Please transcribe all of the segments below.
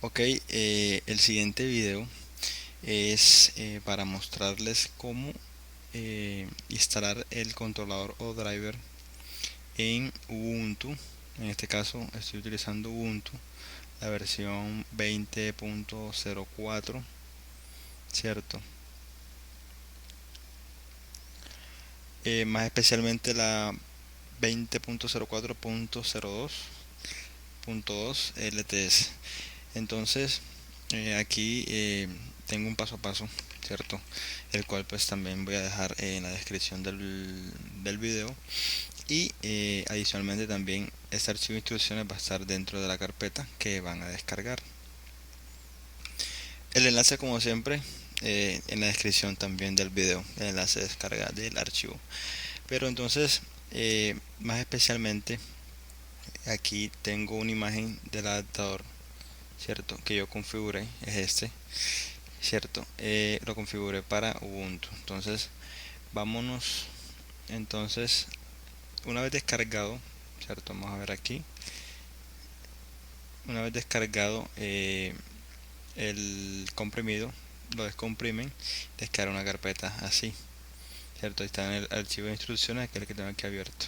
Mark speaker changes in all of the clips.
Speaker 1: Ok, el siguiente video es para mostrarles cómo instalar el controlador o driver en Ubuntu. En este caso estoy utilizando Ubuntu, la versión 20.04, ¿cierto? Más especialmente la 20.04.02.2 LTS. Entonces, aquí tengo un paso a paso, ¿cierto? El cual pues también voy a dejar en la descripción del video. Y adicionalmente también este archivo de instrucciones va a estar dentro de la carpeta que van a descargar. El enlace, como siempre, en la descripción también del video, el enlace de descarga del archivo. Pero entonces, más especialmente, aquí tengo una imagen del adaptador, ¿cierto? Que yo configuré, es este, ¿cierto? Lo configuré para Ubuntu. Entonces, vámonos. Entonces, una vez descargado, ¿cierto? Vamos a ver aquí. Una vez descargado el comprimido, lo descomprimen, descarga una carpeta así, ¿cierto? Ahí está en el archivo de instrucciones, aquel que tengo aquí abierto.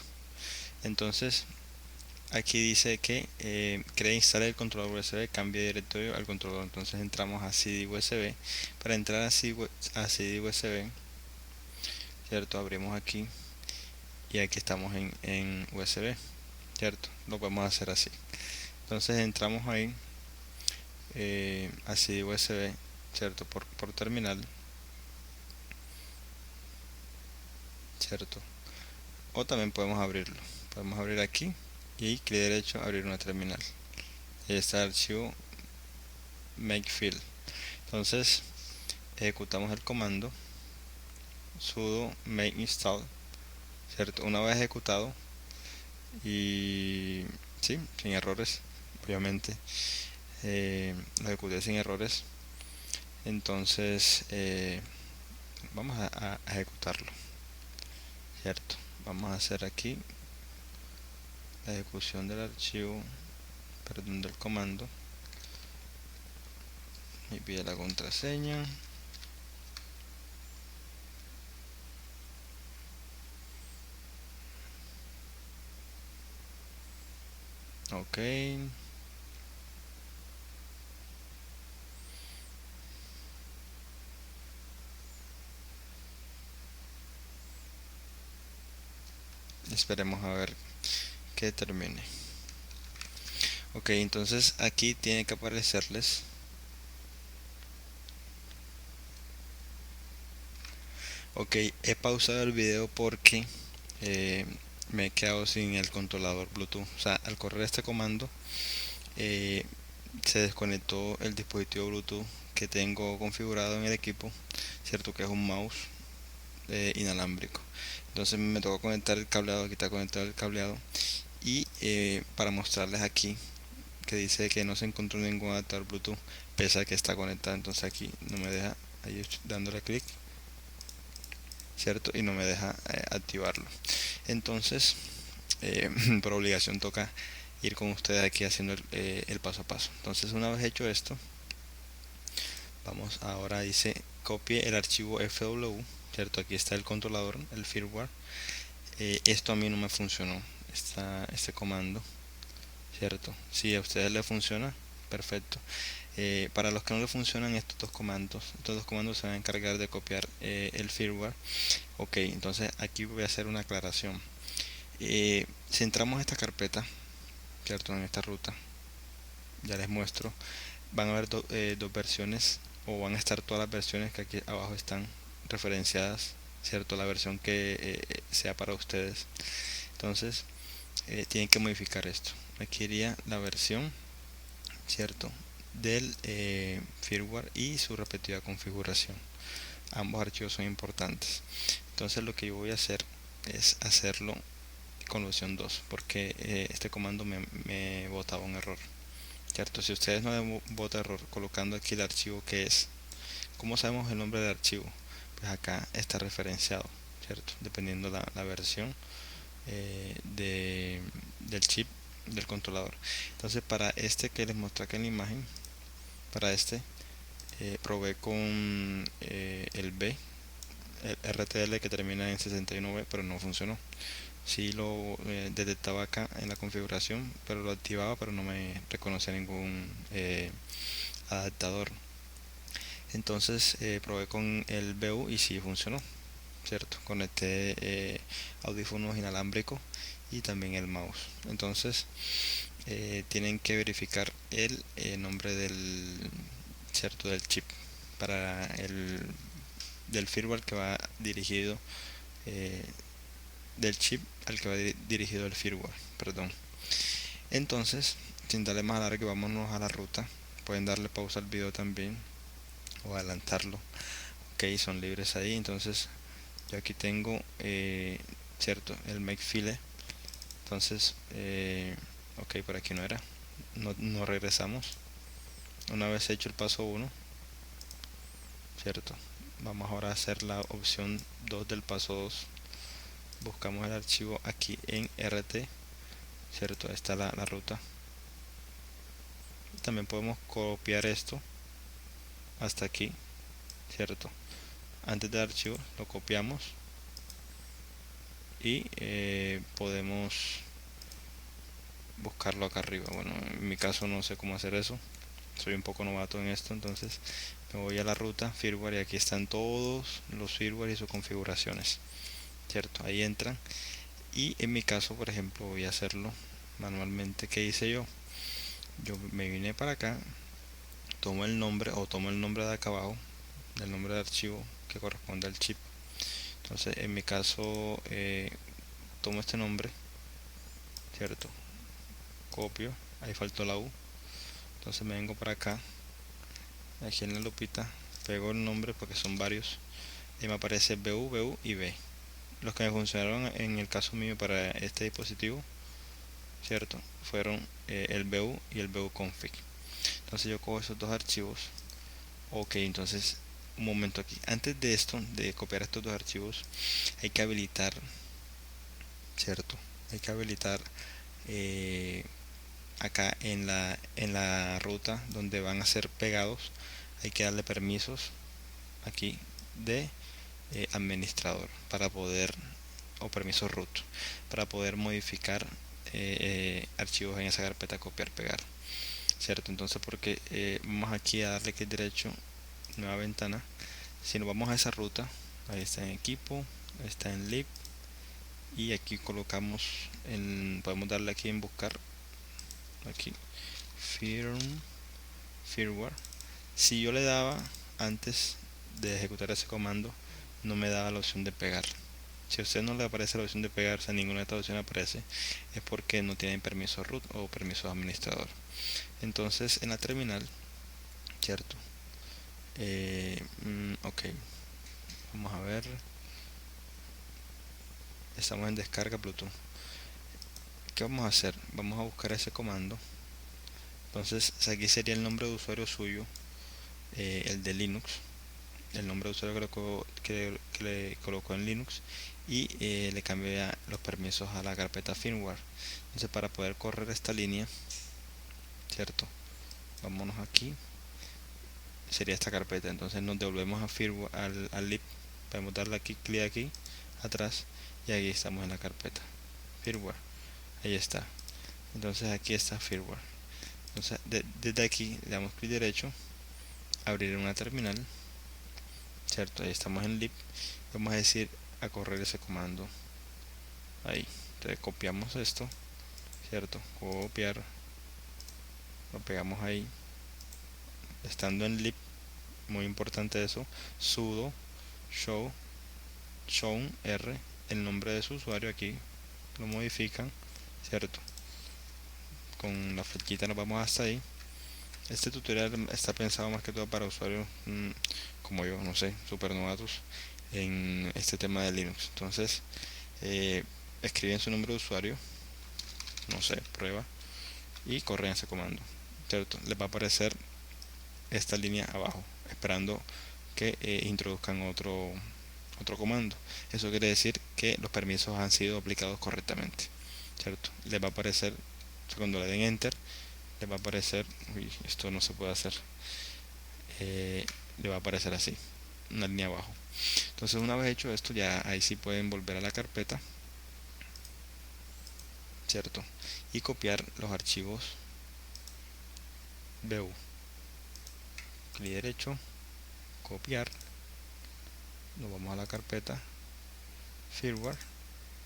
Speaker 1: Entonces, aquí dice que crea e instalar el controlador USB, cambia de directorio al controlador. Entonces entramos a CD USB. Para entrar a CD USB, ¿cierto? Abrimos aquí y aquí estamos en USB, ¿cierto? Lo podemos hacer así. Entonces entramos ahí a CD USB, ¿cierto? Por terminal, ¿cierto? O también podemos abrirlo. Podemos abrir aquí y clic derecho, abrir una terminal. Ahí está el archivo makefile. Entonces ejecutamos el comando sudo make install, ¿cierto? Una vez ejecutado y sí, sin errores, obviamente lo ejecuté sin errores. Entonces vamos a ejecutarlo, ¿cierto? Vamos a hacer aquí la ejecución del archivo, perdón, del comando. Me pide la contraseña. Ok. Esperemos a ver que termine. Ok, entonces aquí tiene que aparecerles. Ok, he pausado el video porque eh, me he quedado sin el controlador Bluetooth. O sea, al correr este comando eh, se desconectó el dispositivo Bluetooth que tengo configurado en el equipo, cierto, que es un mouse inalámbrico. Entonces me tocó conectar el cableado, aquí está conectado el cableado. Y para mostrarles aquí que dice que no se encontró ningún adaptador Bluetooth, pese a que está conectado. Entonces aquí no me deja, ahí estoy dándole clic, cierto, y no me deja activarlo. Entonces por obligación toca ir con ustedes aquí haciendo el paso a paso. Entonces una vez hecho esto, vamos ahora, dice copie el archivo FW, cierto, aquí está el controlador, el firmware. Esto a mí no me funcionó, este comando, cierto. Si a ustedes les funciona, perfecto. Para los que no le funcionan estos dos comandos se van a encargar de copiar el firmware. Ok, entonces aquí voy a hacer una aclaración. Si entramos a esta carpeta, cierto, en esta ruta, ya les muestro, van a haber dos versiones, o van a estar todas las versiones que aquí abajo están referenciadas, cierto, la versión que sea para ustedes. Entonces tienen que modificar esto. Aquí iría la versión, cierto, del firmware y su respectiva configuración. Ambos archivos son importantes. Entonces lo que yo voy a hacer es hacerlo con la opción 2, porque este comando me botaba un error, cierto. Si ustedes no den bota error colocando aquí el archivo que es, ¿cómo sabemos el nombre del archivo? Pues acá está referenciado, cierto, dependiendo la versión del chip del controlador. Entonces para este que les muestro acá en la imagen, para este probé con el B, el RTL que termina en 61B, pero no funcionó. Sí lo detectaba acá en la configuración, pero lo activaba, pero no me reconocía ningún adaptador. Entonces probé con el BU y sí funcionó, cierto. Conecté audífonos inalámbricos y también el mouse. Entonces tienen que verificar el nombre del cierto del chip para el del firmware que va dirigido eh, del chip al que va dirigido el firmware, perdón. Entonces, sin darle más alargue, vámonos a la ruta. Pueden darle pausa al video también o adelantarlo. Ok, son libres ahí. Entonces, yo aquí tengo cierto el make file. Entonces, ok, por aquí no era. No regresamos. Una vez hecho el paso 1, cierto. Vamos ahora a hacer la opción 2 del paso 2. Buscamos el archivo aquí en RT, cierto. Está la ruta. También podemos copiar esto hasta aquí, cierto. Antes del archivo lo copiamos y podemos buscarlo acá arriba. Bueno, en mi caso no sé cómo hacer eso, soy un poco novato en esto, entonces me voy a la ruta firmware y aquí están todos los firmware y sus configuraciones, cierto. Ahí entran y en mi caso, por ejemplo, voy a hacerlo manualmente. ¿Qué hice yo? Yo me vine para acá, tomo el nombre de acá abajo, del nombre de archivo que corresponde al chip. Entonces en mi caso tomo este nombre, cierto, copio, ahí faltó la U, entonces me vengo para acá, aquí en la lupita pego el nombre porque son varios y me aparece BU, BU y B. Los que me funcionaron en el caso mío para este dispositivo, cierto, fueron el BU y el BU config. Entonces yo cojo esos dos archivos. Ok, entonces un momento aquí, antes de esto, de copiar estos dos archivos, hay que habilitar, cierto, hay que habilitar acá en la ruta donde van a ser pegados, hay que darle permisos aquí de administrador para poder, o permiso root, para poder modificar archivos en esa carpeta copiar pegar, cierto. Entonces porque vamos aquí a darle clic derecho, nueva ventana. Si nos vamos a esa ruta, ahí está en equipo, está en lib y aquí colocamos podemos darle aquí en buscar, aquí firmware. Si yo le daba antes de ejecutar ese comando, no me daba la opción de pegar. Si a usted no le aparece la opción de pegar, si ninguna de estas opciones aparece, es porque no tienen permiso root o permiso administrador. Entonces en la terminal, cierto, ok, vamos a ver, estamos en descarga Bluetooth. ¿Qué vamos a hacer? Vamos a buscar ese comando. Entonces aquí sería el nombre de usuario suyo, el de Linux, el nombre de usuario que le colocó en Linux y le cambia los permisos a la carpeta firmware. Entonces para poder correr esta línea, cierto, vámonos aquí, sería esta carpeta. Entonces nos devolvemos a firmware, al lib, podemos darle aquí clic aquí atrás y aquí estamos en la carpeta firmware, ahí está. Entonces aquí está firmware. Entonces desde aquí le damos clic derecho, abrir una terminal, cierto, ahí estamos en lib, vamos a decir a correr ese comando ahí. Entonces copiamos esto, cierto, copiar, lo pegamos ahí, estando en lib, muy importante eso, sudo shown r, el nombre de su usuario, aquí lo modifican, cierto, con la flechita nos vamos hasta ahí. Este tutorial está pensado más que todo para usuarios como yo, no sé, super novatos en este tema de Linux. Entonces escriben su nombre de usuario, no sé, prueba, y corren ese comando, cierto. Les va a aparecer esta línea abajo esperando que introduzcan otro comando. Eso quiere decir que los permisos han sido aplicados correctamente, cierto. Les va a aparecer, cuando le den enter, le va a aparecer, uy, esto no se puede hacer, le va a aparecer así, una línea abajo. Entonces una vez hecho esto, ya ahí sí pueden volver a la carpeta, cierto, y copiar los archivos VU. Clic derecho, copiar, nos vamos a la carpeta firmware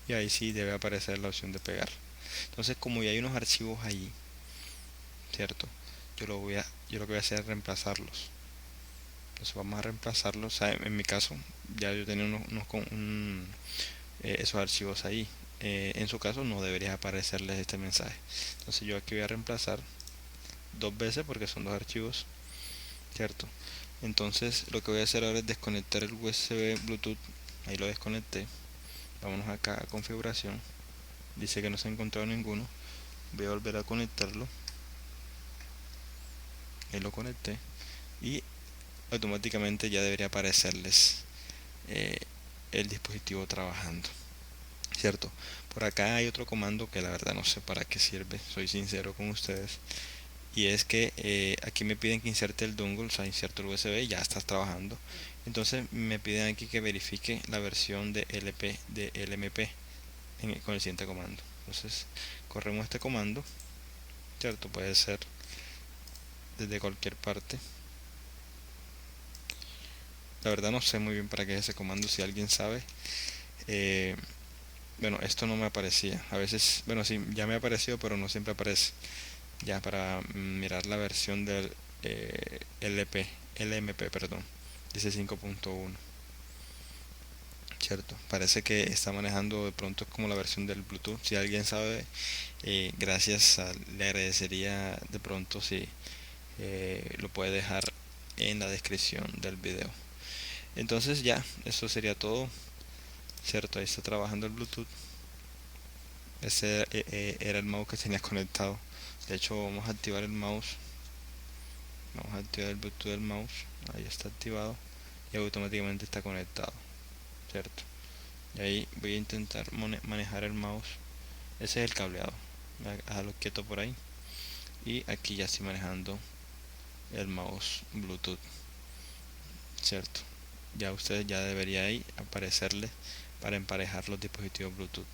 Speaker 1: y ahí sí debe aparecer la opción de pegar. Entonces, como ya hay unos archivos ahí, cierto, yo lo que voy a hacer es reemplazarlos. Entonces vamos a reemplazarlos. O sea, en mi caso ya yo tenía esos archivos ahí. En su caso no debería aparecerles este mensaje. Entonces yo aquí voy a reemplazar dos veces porque son dos archivos, cierto. Entonces lo que voy a hacer ahora es desconectar el USB Bluetooth. Ahí lo desconecté. Vámonos acá a configuración. Dice que no se ha encontrado ninguno. Voy a volver a conectarlo. Ahí lo conecté y automáticamente ya debería aparecerles eh, el dispositivo trabajando, cierto. Por acá hay otro comando que la verdad no sé para qué sirve, soy sincero con ustedes, y es que aquí me piden que inserte el dongle, o sea, inserto el USB y ya estás trabajando. Entonces me piden aquí que verifique la versión de LMP con el siguiente comando. Entonces corremos este comando, cierto, puede ser desde cualquier parte. La verdad no sé muy bien para qué es ese comando, si alguien sabe. Eh, bueno, esto no me aparecía. A veces, bueno, sí, ya me ha aparecido, pero no siempre aparece. Ya para mirar la versión del LMP, perdón, dice 5.1. Cierto, parece que está manejando de pronto como la versión del Bluetooth. Si alguien sabe, le agradecería de pronto si lo puede dejar en la descripción del video. Entonces ya, eso sería todo. Cierto, ahí está trabajando el Bluetooth. Ese era el mouse que tenía conectado. De hecho, vamos a activar el mouse. Vamos a activar el Bluetooth del mouse. Ahí está activado y automáticamente está conectado, cierto. Y ahí voy a intentar manejar el mouse. Ese es el cableado. Voy a dejarlo quieto por ahí. Y aquí ya estoy manejando el mouse Bluetooth, cierto. Ya ustedes ya debería ahí aparecerle para emparejar los dispositivos Bluetooth.